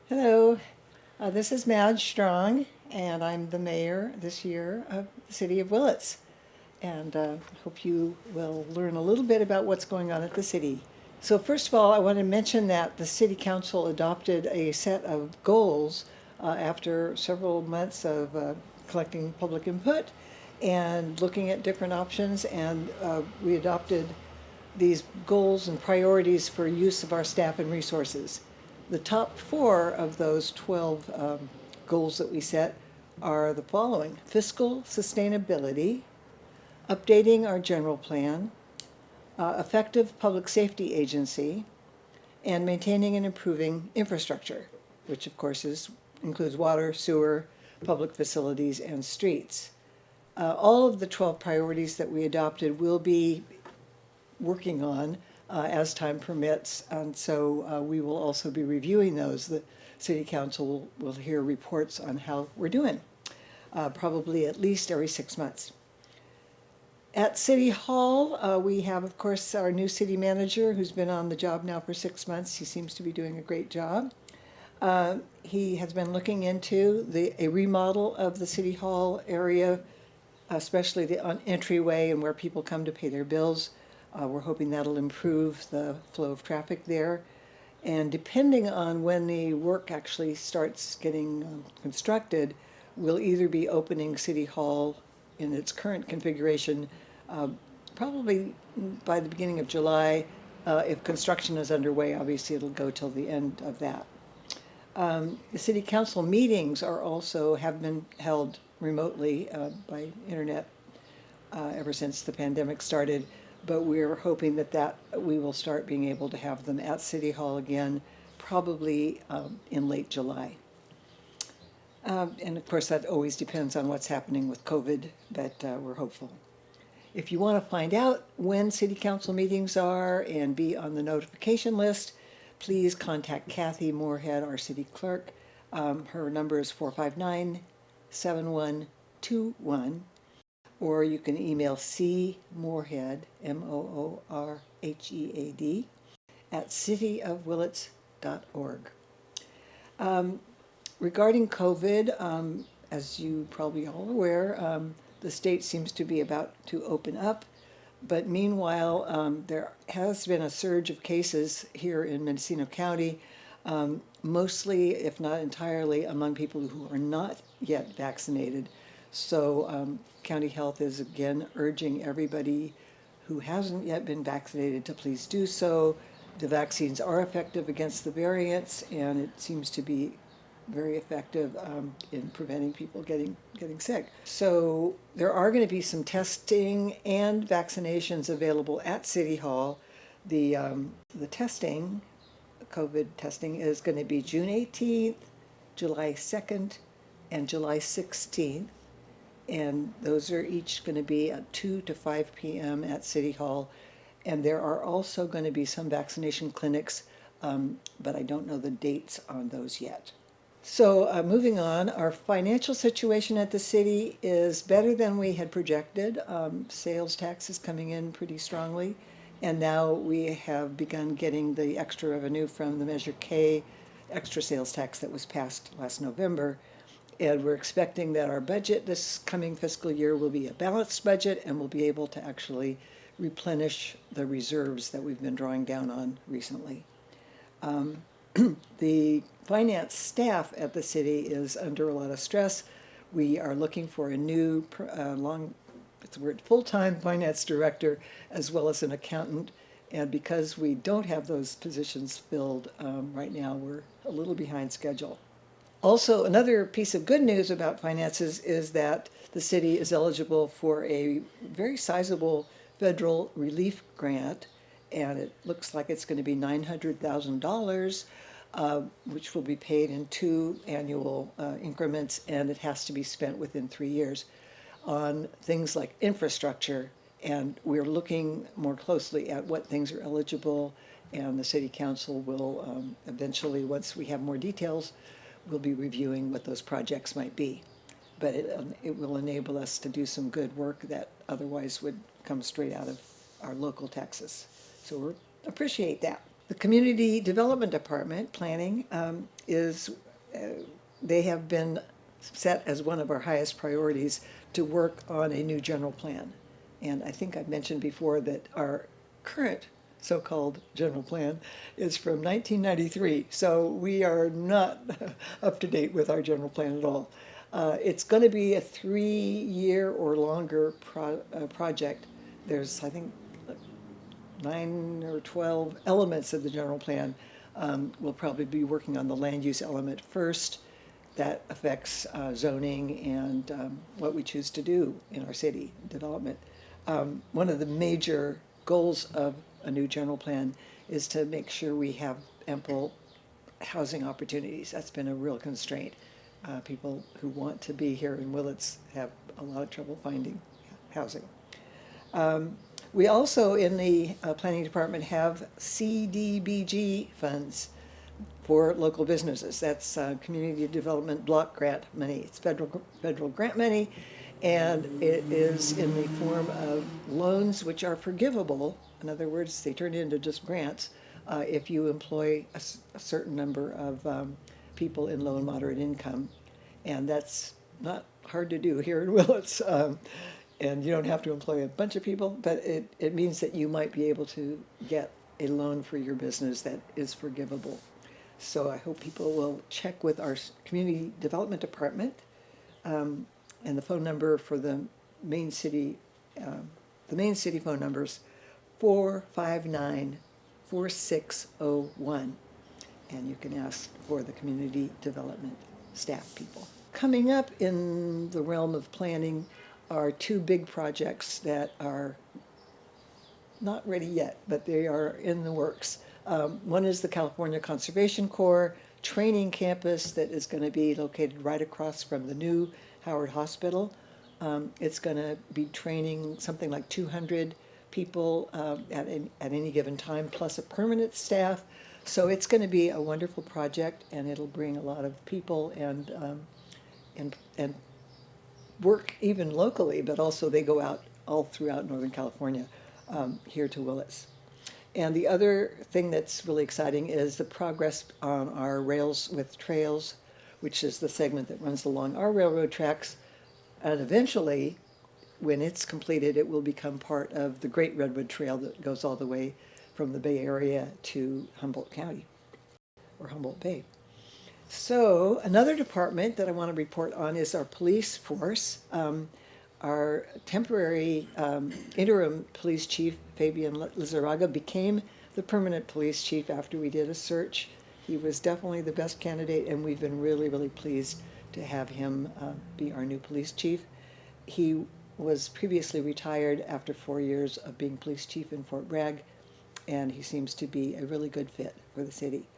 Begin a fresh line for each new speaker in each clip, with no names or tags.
Hello, this is Madge Strong, and I'm the mayor this year of the City of Willits. And hope you will learn a little bit about what's going on at the city. So first of all, I want to mention that the City Council adopted a set of goals after several months of collecting public input and looking at different options, and we adopted these goals and priorities for use of our staff and resources. The top four of those 12 goals that we set are the following: fiscal sustainability, updating our general plan, effective public safety agency, and maintaining and improving infrastructure, which of course includes water, sewer, public facilities, and streets. All of the 12 priorities that we adopted will be working on as time permits, and so we will also be reviewing those. The City Council will hear reports on how we're doing, probably at least every 6 months. At City Hall, we have, of course, our new city manager who's been on the job now for 6 months. He seems to be doing a great job. He has been looking into a remodel of the City Hall area, especially the entryway and where people come to pay their bills. We're hoping that'll improve the flow of traffic there. And depending on when the work actually starts getting constructed, we'll either be opening City Hall in its current configuration probably by the beginning of July. If construction is underway, obviously it'll go till the end of that. The City Council meetings have been held remotely by internet ever since the pandemic started. But we're hoping that we will start being able to have them at City Hall again, probably in late July. And of course, that always depends on what's happening with COVID, but we're hopeful. If you want to find out when City Council meetings are and be on the notification list, please contact Kathy Moorhead, our city clerk. Her number is 459-7121. Or you can email cmoorhead, MOORHEAD, at cityofwillits.org. Regarding COVID, as you probably all aware, the state seems to be about to open up. But meanwhile, there has been a surge of cases here in Mendocino County, mostly, if not entirely, among people who are not yet vaccinated. So County Health is again urging everybody who hasn't yet been vaccinated to please do so. The vaccines are effective against the variants, and it seems to be very effective in preventing people getting sick. So there are going to be some testing and vaccinations available at City Hall. The testing, COVID testing, is going to be June 18th, July 2nd, and July 16th. And those are each going to be at 2 to 5 p.m. at City Hall. And there are also going to be some vaccination clinics, but I don't know the dates on those yet. So moving on, our financial situation at the city is better than we had projected. Sales tax is coming in pretty strongly. And now we have begun getting the extra revenue from the Measure K extra sales tax that was passed last November. And we're expecting that our budget this coming fiscal year will be a balanced budget, and we'll be able to actually replenish the reserves that we've been drawing down on recently. The finance staff at the city is under a lot of stress. We are looking for a new full-time finance director as well as an accountant. And because we don't have those positions filled right now, we're a little behind schedule. Also, another piece of good news about finances is that the city is eligible for a very sizable federal relief grant, and it looks like it's going to be $900,000, which will be paid in 2 annual increments, and it has to be spent within 3 years on things like infrastructure. And we're looking more closely at what things are eligible, and the City Council will eventually, once we have more details, we'll be reviewing what those projects might be. But it will enable us to do some good work that otherwise would come straight out of our local taxes. So we appreciate that. The Community Development Department, planning, they have been set as one of our highest priorities to work on a new general plan. And I think I've mentioned before that our current so-called general plan is from 1993, so we are not up to date with our general plan at all. It's going to be a 3-year or longer project. There's, I think, 9 or 12 elements of the general plan. We'll probably be working on the land use element first. That affects zoning and what we choose to do in our city development. One of the major goals of a new general plan is to make sure we have ample housing opportunities. That's been a real constraint. People who want to be here in Willits have a lot of trouble finding housing. We also, in the planning department, have CDBG funds for local businesses. That's Community Development Block Grant money. It's federal grant money, and it is in the form of loans which are forgivable. In other words, they turn into just grants if you employ a certain number of people in low and moderate income. And that's not hard to do here in Willits. And you don't have to employ a bunch of people, but it means that you might be able to get a loan for your business that is forgivable. So I hope people will check with our community development department, and the phone number for the main city phone numbers 459-4601, and you can ask for the community development staff people. Coming up in the realm of planning are 2 big projects that are not ready yet, but they are in the works. One is the California Conservation Corps training campus that is going to be located right across from the new Howard Hospital. It's going to be training something like 200 people at any given time, plus a permanent staff. So it's going to be a wonderful project, and it'll bring a lot of people and work even locally, but also they go out all throughout Northern California here to Willits. And the other thing that's really exciting is the progress on our Rails with Trails, which is the segment that runs along our railroad tracks. And eventually, when it's completed, it will become part of the Great Redwood Trail that goes all the way from the Bay Area to Humboldt County, or Humboldt Bay. So another department that I want to report on is our police force. Our temporary interim police chief, Fabian Lizarraga, became the permanent police chief after we did a search. He was definitely the best candidate, and we've been really, really pleased to have him be our new police chief. He was previously retired after 4 years of being police chief in Fort Bragg, and he seems to be a really good fit for the city.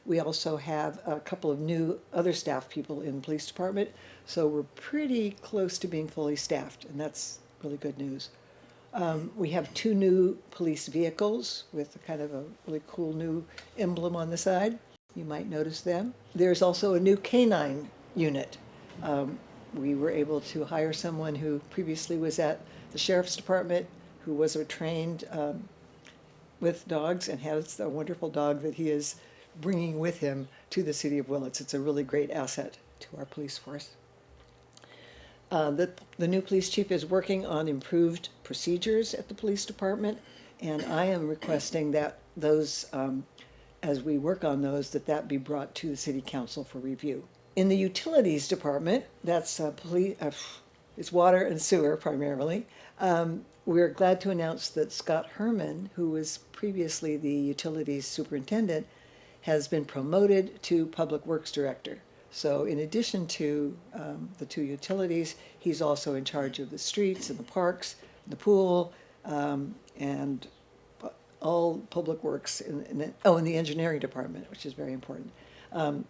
We also have a couple of new other staff people in the police department, so we're pretty close to being fully staffed, and that's really good news. We have 2 new police vehicles with a kind of a really cool new emblem on the side. You might notice them. There's also a new canine unit. We were able to hire someone who previously was at the sheriff's department, who was trained with dogs and has a wonderful dog that he is bringing with him to the city of Willits. It's a really great asset to our police force. The new police chief is working on improved procedures at the police department, and I am requesting that those, as we work on those, that be brought to the city council for review. In the utilities department, that's it's water and sewer primarily. We're glad to announce that Scott Herman, who was previously the utilities superintendent, has been promoted to Public Works Director. So in addition to the 2 utilities, he's also in charge of the streets and the parks, and the pool, and all public works, and the engineering department, which is very important.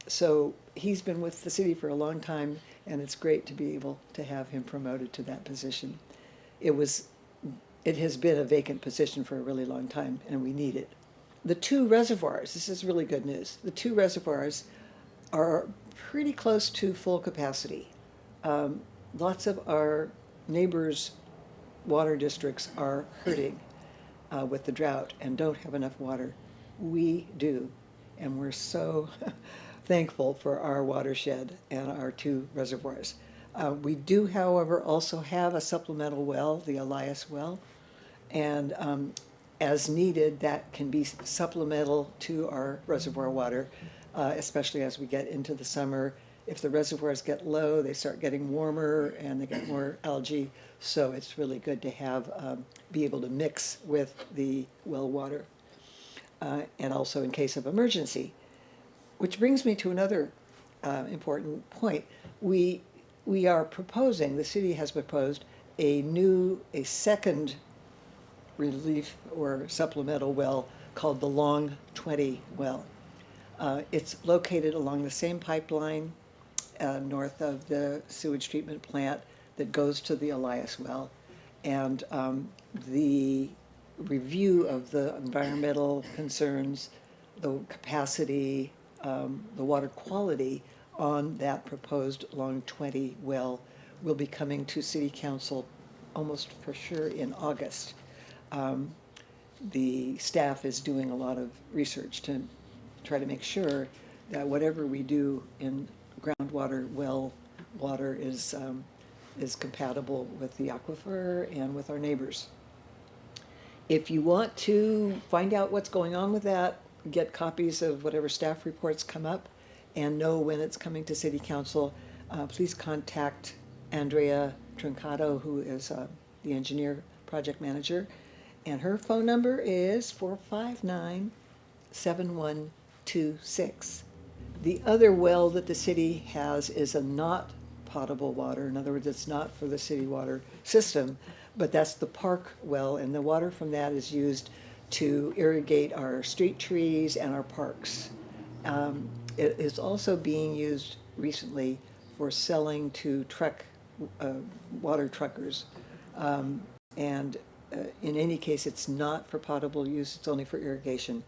So he's been with the city for a long time, and it's great to be able to have him promoted to that position. It has been a vacant position for a really long time, and we need it. The 2 reservoirs, this is really good news. The 2 reservoirs are pretty close to full capacity. Lots of our neighbors' water districts are hurting with the drought and don't have enough water We do, and we're so thankful for our watershed and our two reservoirs. We do, however, also have a supplemental well, the Elias well, and as needed, that can be supplemental to our reservoir water, especially as we get into the summer. If the reservoirs get low, they start getting warmer and they get more algae, so it's really good to have, be able to mix with the well water, and also in case of emergency. Which brings me to another important point. We are proposing, the city has proposed a second relief or supplemental well called the Long 20 well. It's located along the same pipeline north of the sewage treatment plant that goes to the Elias well. And the review of the environmental concerns, the capacity, the water quality on that proposed Long 20 well will be coming to City Council almost for sure in August. The staff is doing a lot of research to try to make sure that whatever we do in groundwater well water is compatible with the aquifer and with our neighbors. If you want to find out what's going on with that, get copies of whatever staff reports come up, and know when it's coming to City Council, please contact Andrea Trincato, who is the engineer project manager, and her phone number is 459-7126. The other well that the city has is a not potable water. In other words, it's not for the city water system, but that's the park well, and the water from that is used to irrigate our street trees and our parks. It is also being used recently for selling to water truckers. In any case, it's not for potable use, it's only for irrigation.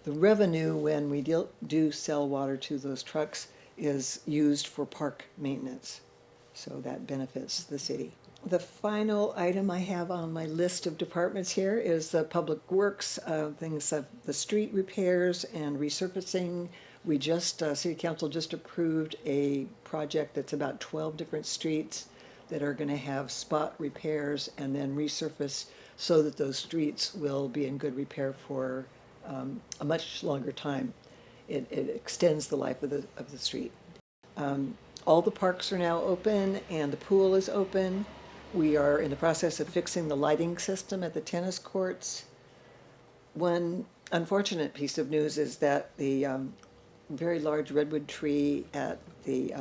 The revenue when we do sell water to those trucks is used for park maintenance. So that benefits the city. The final item I have on my list of departments here is the public works, things of the street repairs and resurfacing. We City Council just approved a project that's about 12 different streets that are going to have spot repairs and then resurface so that those streets will be in good repair for a much longer time. It extends the life of the street. All the parks are now open and the pool is open. We are in the process of fixing the lighting system at the tennis courts. One unfortunate piece of news is that the very large redwood tree at the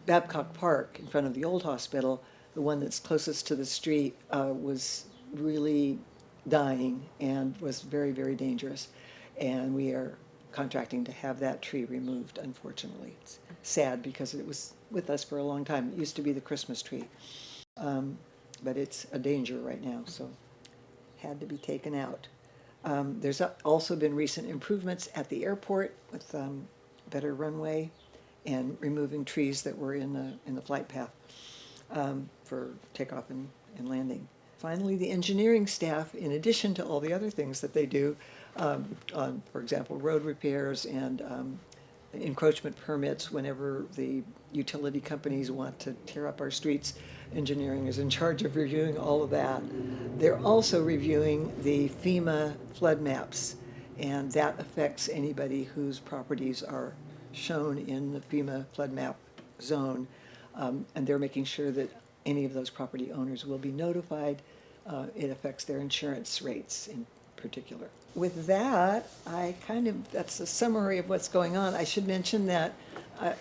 Babcock Park in front of the old hospital, the one that's closest to the street, was really dying and was very, very dangerous. And we are contracting to have that tree removed, unfortunately. It's sad because it was with us for a long time. It used to be the Christmas tree. But it's a danger right now, so had to be taken out. There's also been recent improvements at the airport with better runway and removing trees that were in the flight path for takeoff and landing. Finally, the engineering staff, in addition to all the other things that they do, on, for example, road repairs and encroachment permits whenever the utility companies want to tear up our streets, engineering is in charge of reviewing all of that. They're also reviewing the FEMA flood maps, and that affects anybody whose properties are shown in the FEMA flood map zone, and they're making sure that any of those property owners will be notified. It affects their insurance rates in particular. With that, that's a summary of what's going on. I should mention that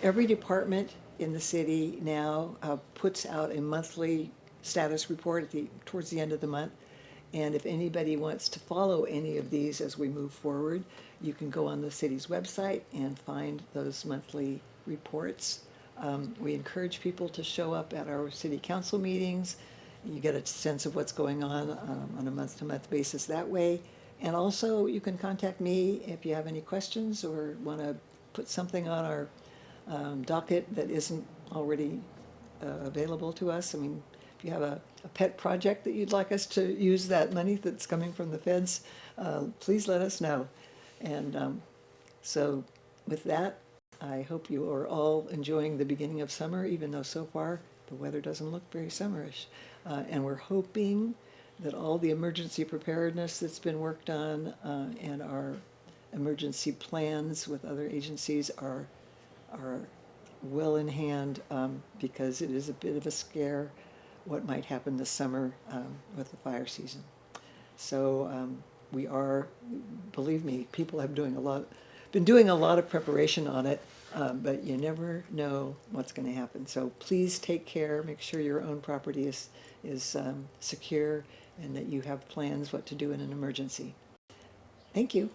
every department in the city now puts out a monthly status report towards the end of the month. And if anybody wants to follow any of these as we move forward, you can go on the city's website and find those monthly reports. We encourage people to show up at our city council meetings. You get a sense of what's going on a month-to-month basis that way. And also, you can contact me if you have any questions or want to put something on our docket that isn't already available to us. I mean, if you have a pet project that you'd like us to use that money that's coming from the feds, please let us know. And so with that, I hope you are all enjoying the beginning of summer, even though so far the weather doesn't look very summerish. And we're hoping that all the emergency preparedness that's been worked on and our emergency plans with other agencies are well in hand, because it is a bit of a scare what might happen this summer with the fire season. So we are, believe me, people have been doing a lot of preparation on it, but you never know what's going to happen. So please take care, make sure your own property is secure, and that you have plans what to do in an emergency. Thank you.